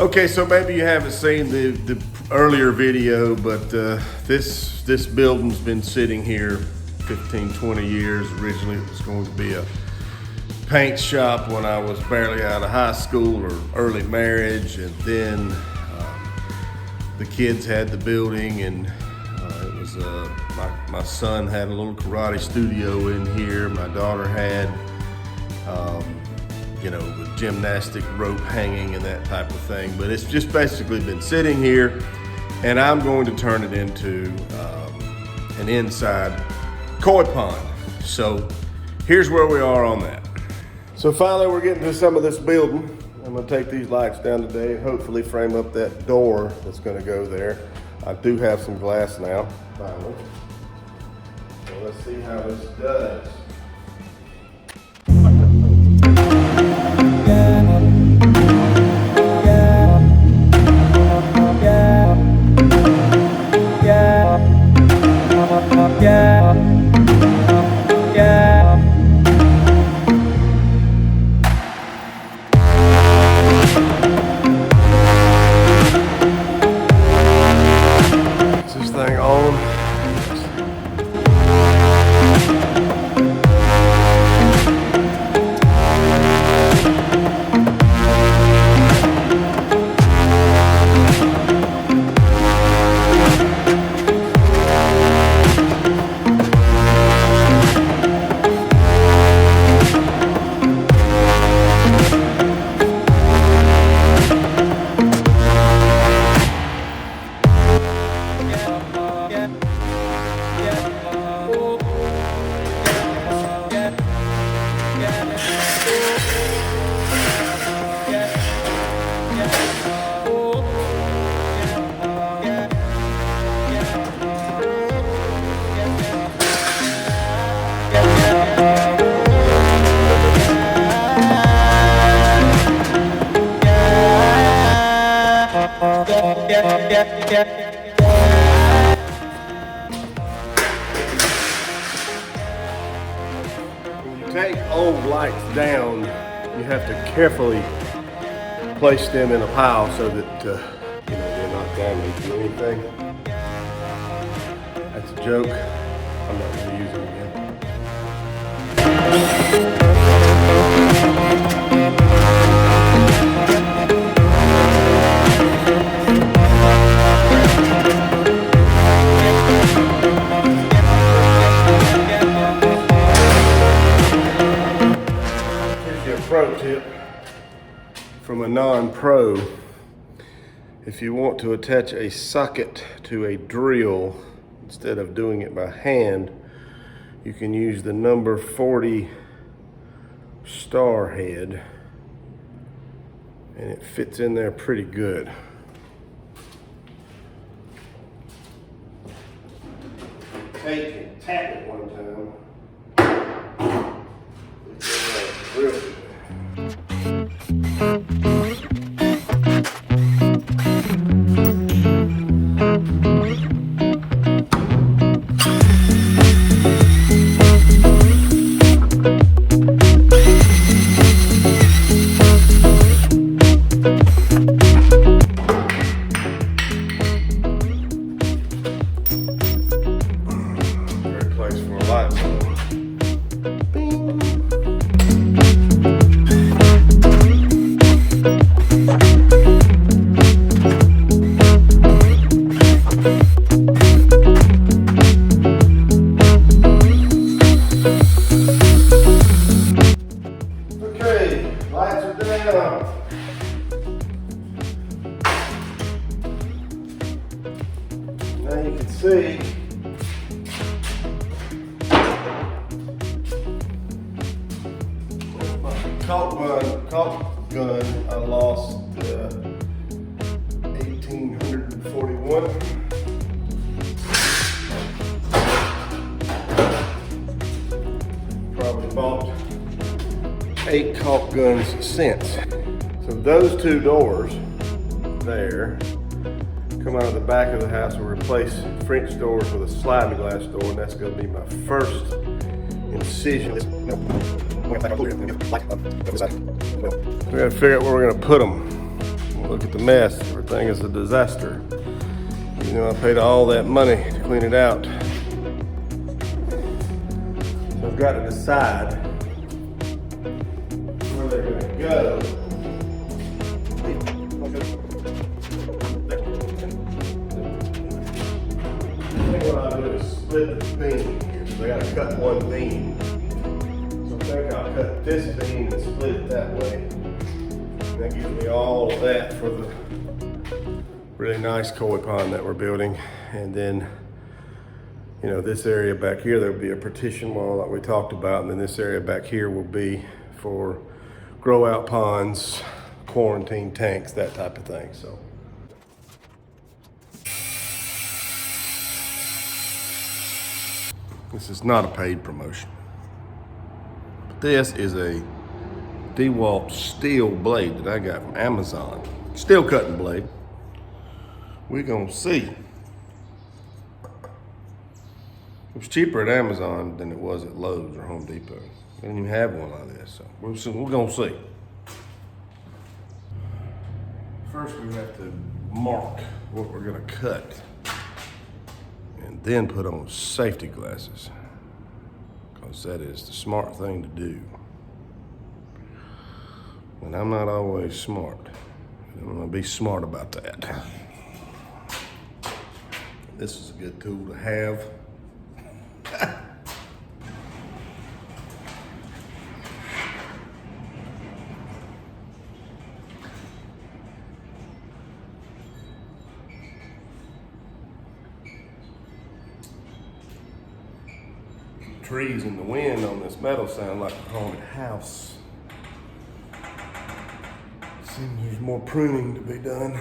Okay, so maybe you haven't seen the earlier video, but this building's been sitting here 15, 20 years. Originally it was going to be a paint shop when I was barely out of high school or early marriage, and then the kids had the building, and it was my son had a little karate studio in here. My daughter had the gymnastic rope hanging and that type of thing. But it's just basically been sitting here, and I'm going to turn it into an inside koi pond. So here's where we are on that. So finally we're getting to some of this building. I'm gonna take these lights down today and hopefully frame up that door that's gonna go there. I do have some glass now, finally. So let's see how this does. When you take old lights down, you have to carefully place them in a pile so that they're not damaged or anything. That's a joke. I'm not going to use them again. Pro tip from a non-pro: if you want to attach a socket to a drill instead of doing it by hand, you can use the number 40 star head, and it fits in there pretty good. Take and tap it one time. Real good. Great place for a light bulb. Bing. Now you can see my caulk gun I lost 1841. Probably bought 8 caulk guns since. So those 2 doors there come out of the back of the house. We'll replace French doors with a sliding glass door, and that's going to be my first incision. We got to figure out where we're going to put them. Look at the mess. Everything is a disaster. You know, I paid all that money to clean it out. So I've got to decide where they're going to go. I think what I'll do is split the beam here. So I got to cut one beam. So I think I'll cut this beam and split it that way. And that gives me all of that for the really nice koi pond that we're building. And then, you know, this area back here, there'll be a partition wall like we talked about. And then this area back here will be for grow out ponds, quarantine tanks, that type of thing. So. This is not a paid promotion. But this is a DeWalt steel blade that I got from Amazon. Steel cutting blade. We're gonna see. It was cheaper at Amazon than it was at Lowe's or Home Depot. They didn't even have one like this, so we're gonna see. First we have to mark what we're gonna cut and then put on safety glasses, because that is the smart thing to do. And I'm not always smart. I'm gonna be smart about that. This is a good tool to have. Trees and the wind on this metal sound like a haunted house. Seems there's more pruning to be done.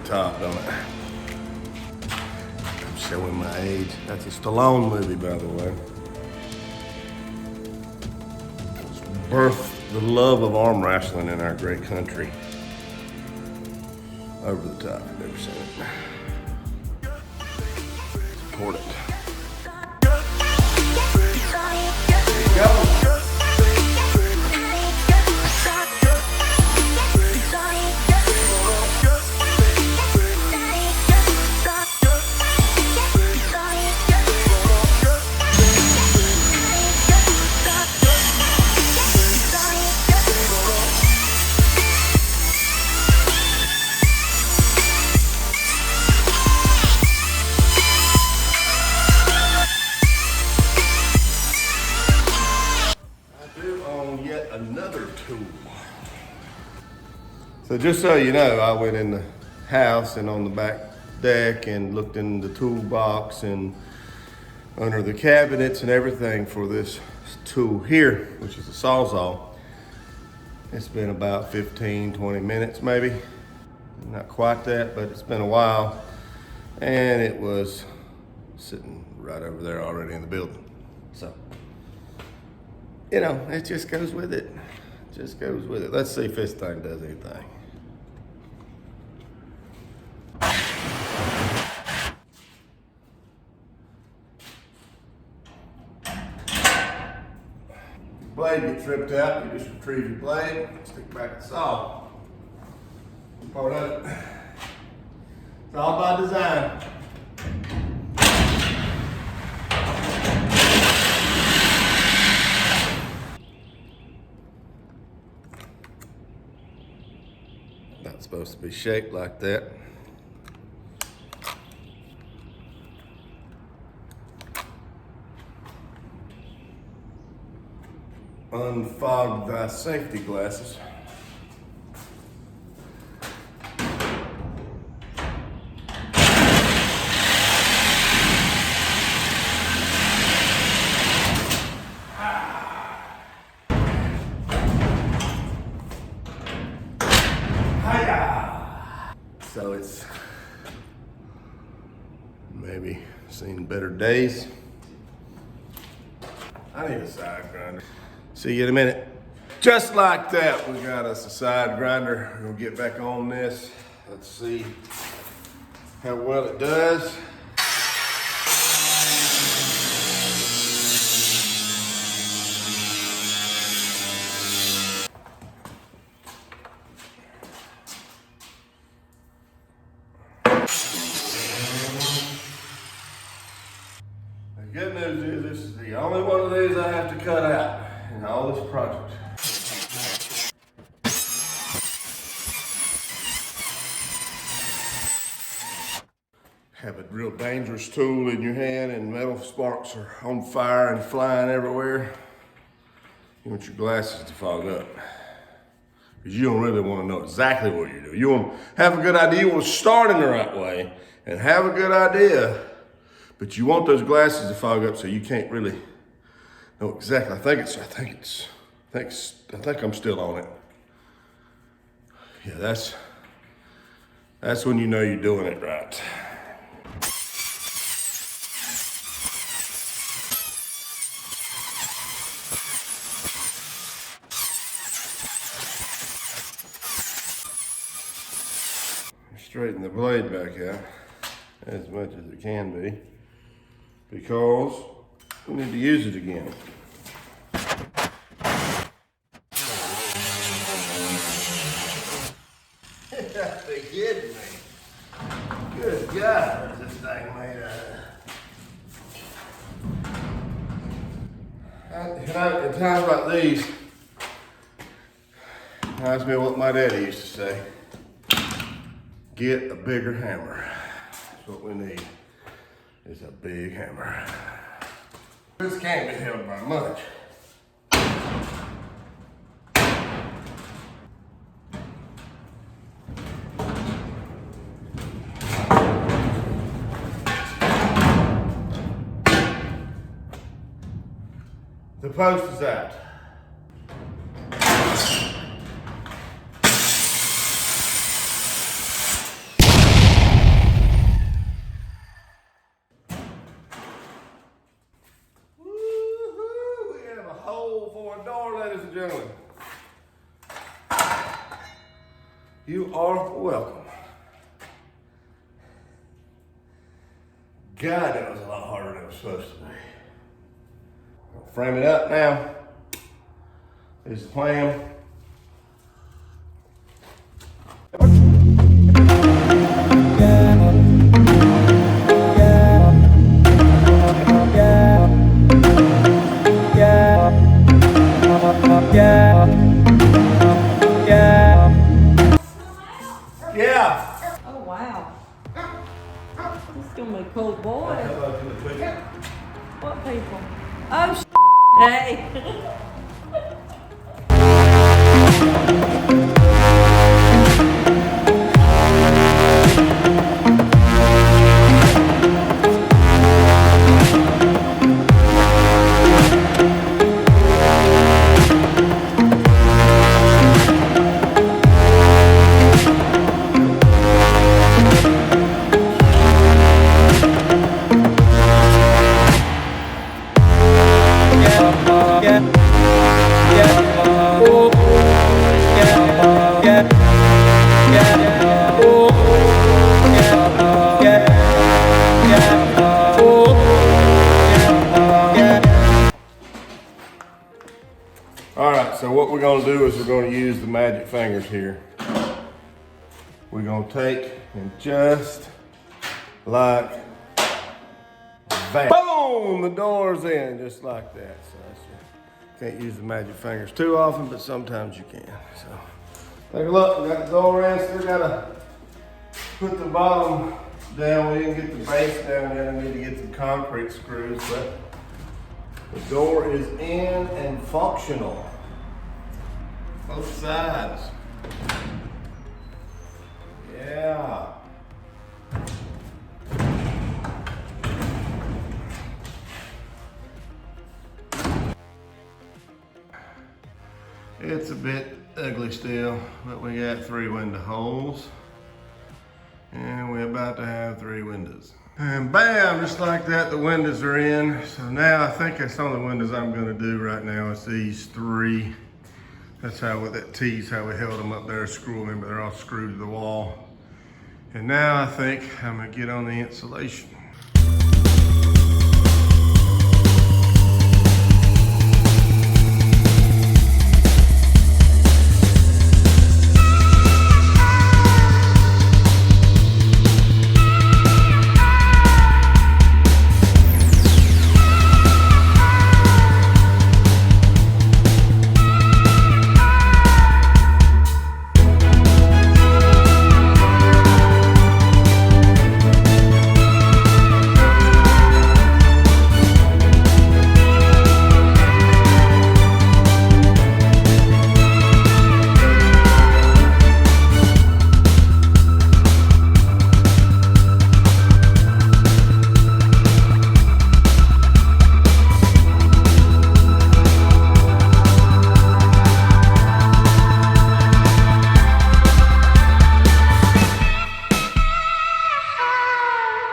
Top, don't it? I'm showing my age. That's a Stallone movie, by the way. It's birthed the love of arm wrestling in our great country. Over the top, I've never seen it. Support it. There you go. Another tool. So just so you know, I went in the house and on the back deck and looked in the toolbox and under the cabinets and everything for this tool here, which is a Sawzall. It's been about 15, 20 minutes maybe. Not quite that, but it's been a while. And it was sitting right over there already in the building. So, you know, it just goes with it. Just goes with it. Let's see if this thing does anything. Blade gets ripped out, you just retrieve your blade, stick back the saw. Part of it. It's all by design. supposed to be shaped like that. Unfog thy safety glasses. So it's maybe seen better days. I need a side grinder. See you in a minute. Just like that, we got us a side grinder. We're gonna get back on this. Let's see how well it does. The good news is this is the only one of these I have to cut out in all this project. Have a real dangerous tool in your hand and metal sparks are on fire and flying everywhere. You want your glasses to fog up. Because you don't really want to know exactly what you're doing. You want to have a good idea, you want to start in the right way and have a good idea, but you want those glasses to fog up so you can't really know exactly. I think I'm still on it. Yeah, that's when you know you're doing it right. Straighten the blade back out as much as it can be because we need to use it again. They kidding me. Good God, what's this thing made out of? At times like these, reminds me of what my daddy used to say. Get a bigger hammer. That's what we need, is a big hammer. This can't be held by much. The post is out. Gentlemen, you are welcome. God, that was a lot harder than it was supposed to be. I'll frame it up now. Here's the plan. Yeah. Oh, wow. This is gonna be a cool boy. What people? Oh, hey. All right, so what we're gonna do is we're gonna use the magic fingers here. We're gonna take and just like that. Boom! The door's in, just like that. So can't use the magic fingers too often, but sometimes you can. So Take a look, we got the door in, still gotta put the bottom down. We didn't get the base down yet. I need to get some concrete screws, but the door is in and functional. Both sides. Yeah. It's a bit ugly still, but we got 3 window holes. And we're about to have 3 windows. And bam, just like that, the windows are in. So now I think that's the only windows I'm gonna do right now is these 3. That's how, with that tease, how we held them up there, screw them in, but they're all screwed to the wall. And now I think I'm gonna get on the insulation.